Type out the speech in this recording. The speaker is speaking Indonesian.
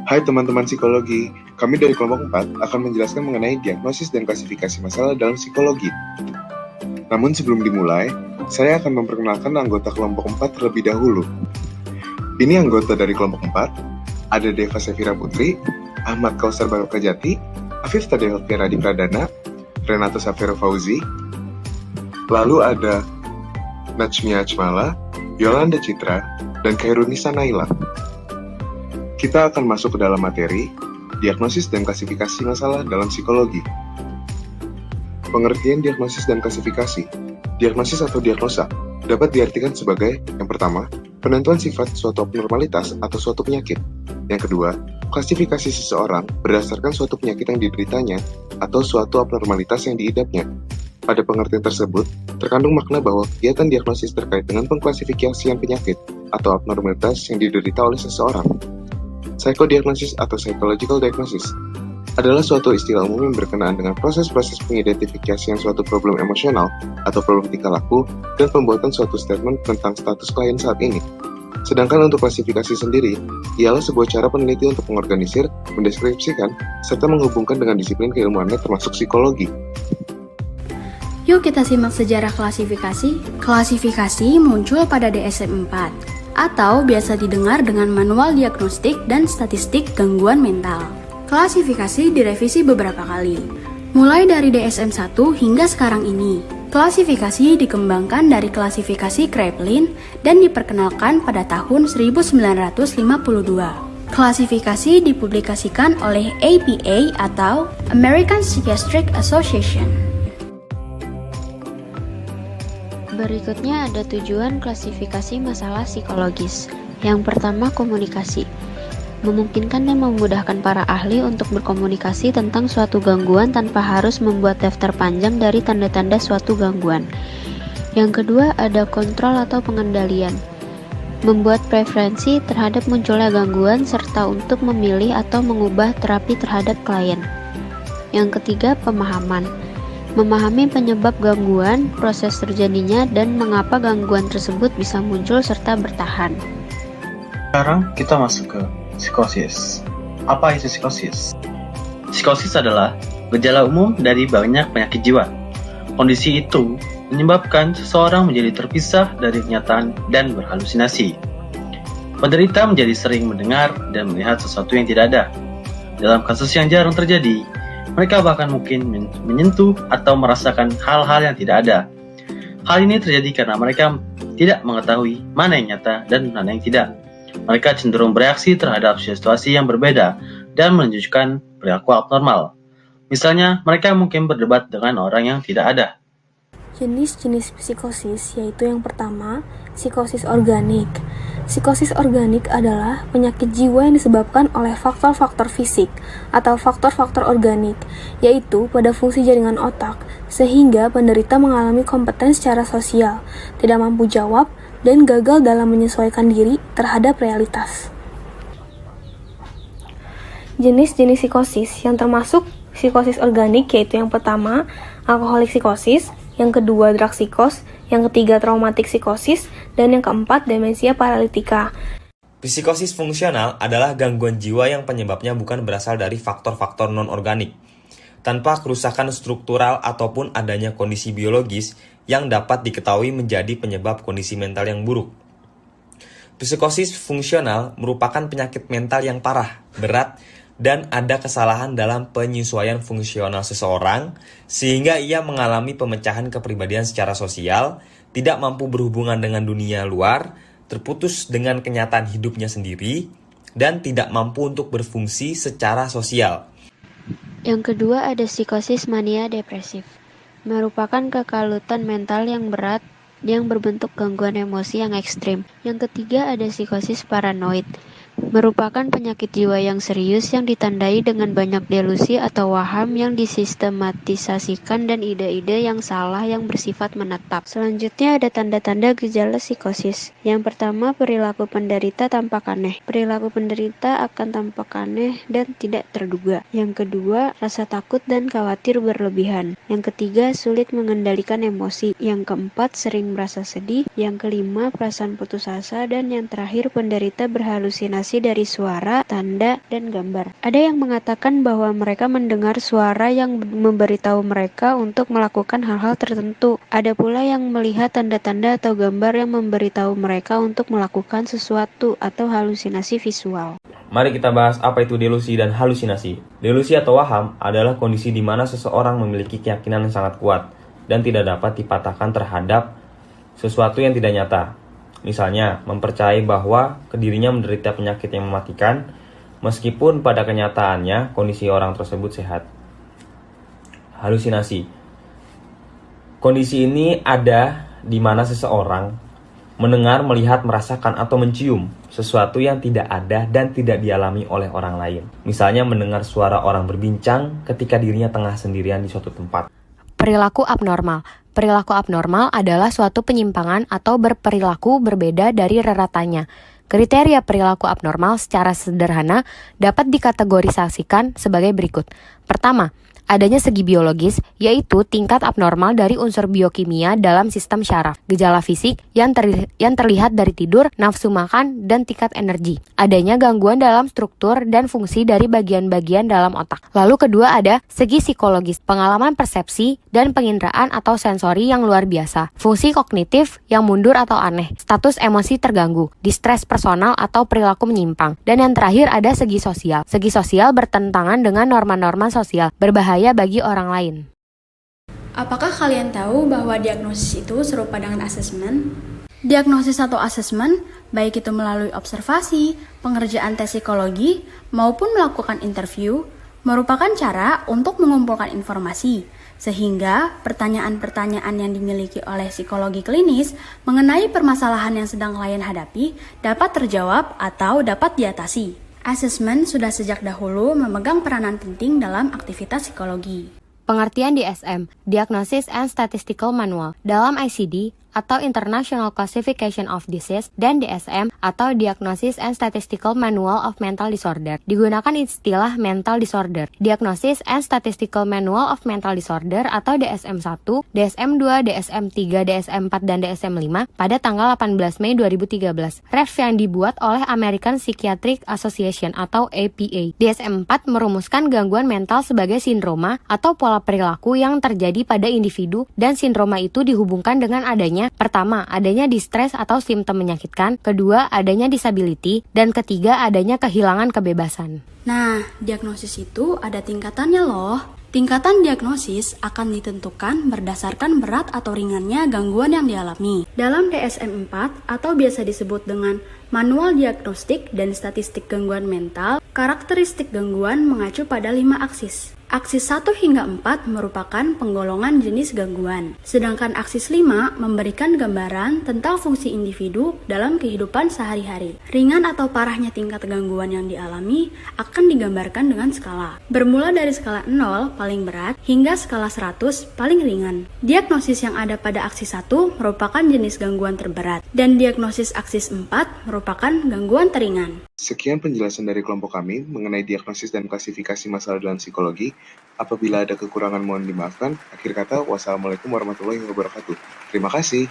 Hai teman-teman psikologi, kami dari kelompok 4 akan menjelaskan mengenai diagnosis dan klasifikasi masalah dalam psikologi. Namun sebelum dimulai, saya akan memperkenalkan anggota kelompok 4 terlebih dahulu. Ini anggota dari kelompok 4, ada Deva Sefira Putri, Ahmad Kausar Barokajati, Afif Tadeo Feradi Pradana, Renato Safero Fauzi, lalu ada Najmia Ajmala, Yolanda Citra, dan Khairunisa Naila. Kita akan masuk ke dalam materi, diagnosis dan klasifikasi masalah dalam psikologi. Pengertian diagnosis dan klasifikasi. Diagnosis atau diagnosa dapat diartikan sebagai, yang pertama, penentuan sifat suatu abnormalitas atau suatu penyakit. Yang kedua, klasifikasi seseorang berdasarkan suatu penyakit yang dideritanya atau suatu abnormalitas yang diidapnya. Pada pengertian tersebut, terkandung makna bahwa kegiatan diagnosis terkait dengan pengklasifikasian penyakit atau abnormalitas yang diderita oleh seseorang. Psikodiagnosis atau psychological diagnosis adalah suatu istilah umum yang berkenaan dengan proses-proses pengidentifikasian suatu problem emosional atau problem tingkah laku dan pembuatan suatu statement tentang status klien saat ini. Sedangkan untuk klasifikasi sendiri, ialah sebuah cara peneliti untuk mengorganisir, mendeskripsikan, serta menghubungkan dengan disiplin keilmuannya termasuk psikologi. Yuk kita simak sejarah klasifikasi. Klasifikasi muncul pada DSM-4 atau biasa didengar dengan Manual Diagnostik dan Statistik Gangguan Mental. Klasifikasi direvisi beberapa kali, mulai dari DSM-1 hingga sekarang ini. Klasifikasi dikembangkan dari klasifikasi Kraepelin dan diperkenalkan pada tahun 1952. Klasifikasi dipublikasikan oleh APA atau American Psychiatric Association. Berikutnya ada tujuan klasifikasi masalah psikologis. Yang pertama, komunikasi. Memungkinkan dan memudahkan para ahli untuk berkomunikasi tentang suatu gangguan tanpa harus membuat daftar panjang dari tanda-tanda suatu gangguan. Yang kedua, ada kontrol atau pengendalian. Membuat preferensi terhadap munculnya gangguan serta untuk memilih atau mengubah terapi terhadap klien. Yang ketiga, pemahaman. Memahami penyebab gangguan, proses terjadinya, dan mengapa gangguan tersebut bisa muncul serta bertahan. Sekarang kita masuk ke psikosis. Apa itu psikosis? Psikosis adalah gejala umum dari banyak penyakit jiwa. Kondisi itu menyebabkan seseorang menjadi terpisah dari kenyataan dan berhalusinasi. Penderita menjadi sering mendengar dan melihat sesuatu yang tidak ada. Dalam kasus yang jarang terjadi, mereka bahkan mungkin menyentuh atau merasakan hal-hal yang tidak ada. Hal ini terjadi karena mereka tidak mengetahui mana yang nyata dan mana yang tidak. Mereka cenderung bereaksi terhadap situasi yang berbeda dan menunjukkan perilaku abnormal. Misalnya, mereka mungkin berdebat dengan orang yang tidak ada. Jenis-jenis psikosis yaitu yang pertama, psikosis organik. Psikosis organik adalah penyakit jiwa yang disebabkan oleh faktor-faktor fisik atau faktor-faktor organik, yaitu pada fungsi jaringan otak, sehingga penderita mengalami kompeten secara sosial, tidak mampu jawab, dan gagal dalam menyesuaikan diri terhadap realitas. Jenis-jenis psikosis yang termasuk psikosis organik yaitu yang pertama, alkoholik psikosis, yang kedua drug psikos, yang ketiga traumatik psikosis, dan yang keempat demensia paralitika. Psikosis fungsional adalah gangguan jiwa yang penyebabnya bukan berasal dari faktor-faktor non-organik, tanpa kerusakan struktural ataupun adanya kondisi biologis yang dapat diketahui menjadi penyebab kondisi mental yang buruk. Psikosis fungsional merupakan penyakit mental yang parah, berat, dan ada kesalahan dalam penyesuaian fungsional seseorang, sehingga ia mengalami pemecahan kepribadian secara sosial, tidak mampu berhubungan dengan dunia luar, terputus dengan kenyataan hidupnya sendiri, dan tidak mampu untuk berfungsi secara sosial. Yang kedua ada psikosis mania depresif. Merupakan kekalutan mental yang berat yang berbentuk gangguan emosi yang ekstrim. Yang ketiga ada psikosis paranoid. Merupakan penyakit jiwa yang serius yang ditandai dengan banyak delusi atau waham yang disistematisasikan dan ide-ide yang salah yang bersifat menetap. Selanjutnya ada tanda-tanda gejala psikosis. Yang pertama, perilaku penderita tampak aneh. Perilaku penderita akan tampak aneh dan tidak terduga. Yang kedua, rasa takut dan khawatir berlebihan. Yang ketiga, sulit mengendalikan emosi. Yang keempat, sering merasa sedih. Yang kelima, perasaan putus asa. Dan yang terakhir, penderita berhalusinasi halusinasi dari suara, tanda, dan gambar. Ada yang mengatakan bahwa mereka mendengar suara yang memberitahu mereka untuk melakukan hal-hal tertentu. Ada pula yang melihat tanda-tanda atau gambar yang memberitahu mereka untuk melakukan sesuatu atau halusinasi visual. Mari kita bahas apa itu delusi dan halusinasi. Delusi atau waham adalah kondisi di mana seseorang memiliki keyakinan yang sangat kuat dan tidak dapat dipatahkan terhadap sesuatu yang tidak nyata. Misalnya, mempercayai bahwa dirinya menderita penyakit yang mematikan, meskipun pada kenyataannya kondisi orang tersebut sehat. Halusinasi. Kondisi ini ada di mana seseorang mendengar, melihat, merasakan, atau mencium sesuatu yang tidak ada dan tidak dialami oleh orang lain. Misalnya mendengar suara orang berbincang ketika dirinya tengah sendirian di suatu tempat. Perilaku abnormal. Perilaku abnormal adalah suatu penyimpangan atau berperilaku berbeda dari reratanya. Kriteria perilaku abnormal secara sederhana dapat dikategorisasikan sebagai berikut. Pertama, adanya segi biologis, yaitu tingkat abnormal dari unsur biokimia dalam sistem syaraf, gejala fisik yang terlihat dari tidur, nafsu makan, dan tingkat energi. Adanya gangguan dalam struktur dan fungsi dari bagian-bagian dalam otak. Lalu kedua ada segi psikologis, pengalaman persepsi dan penginderaan atau sensori yang luar biasa, fungsi kognitif yang mundur atau aneh, status emosi terganggu, distres personal atau perilaku menyimpang. Dan yang terakhir ada segi sosial. Segi sosial bertentangan dengan norma-norma sosial, berbahaya bagi orang lain. Apakah kalian tahu bahwa diagnosis itu serupa dengan asesmen? Diagnosis atau asesmen, baik itu melalui observasi, pengerjaan tes psikologi, maupun melakukan interview, merupakan cara untuk mengumpulkan informasi, sehingga pertanyaan-pertanyaan yang dimiliki oleh psikologi klinis mengenai permasalahan yang sedang klien hadapi dapat terjawab atau dapat diatasi. Asesmen sudah sejak dahulu memegang peranan penting dalam aktivitas psikologi. Pengertian DSM, Diagnosis and Statistical Manual, dalam ICD atau International Classification of Disease dan DSM atau Diagnosis and Statistical Manual of Mental Disorder. Digunakan istilah mental disorder. Diagnosis and Statistical Manual of Mental Disorder atau DSM-1, DSM-2, DSM-3, DSM-4, dan DSM-5 pada tanggal 18 Mei 2013. Ref yang dibuat oleh American Psychiatric Association atau APA. DSM-4 merumuskan gangguan mental sebagai sindroma atau pola perilaku yang terjadi pada individu, dan sindroma itu dihubungkan dengan adanya pertama, adanya distres atau simptom menyakitkan, kedua, adanya disability, dan ketiga, adanya kehilangan kebebasan. Nah, diagnosis itu ada tingkatannya loh. Tingkatan diagnosis akan ditentukan berdasarkan berat atau ringannya gangguan yang dialami. Dalam DSM-4 atau biasa disebut dengan Manual Diagnostik dan Statistik Gangguan Mental, karakteristik gangguan mengacu pada 5 aksis. Aksis 1 hingga 4 merupakan penggolongan jenis gangguan, sedangkan aksis 5 memberikan gambaran tentang fungsi individu dalam kehidupan sehari-hari. Ringan atau parahnya tingkat gangguan yang dialami akan digambarkan dengan skala. Bermula dari skala 0 paling berat hingga skala 100 paling ringan. Diagnosis yang ada pada aksis 1 merupakan jenis gangguan terberat, dan diagnosis aksis 4 merupakan gangguan teringan. Sekian penjelasan dari kelompok kami mengenai diagnosis dan klasifikasi masalah dalam psikologi. Apabila ada kekurangan mohon dimaafkan. Akhir kata, wassalamualaikum warahmatullahi wabarakatuh. Terima kasih.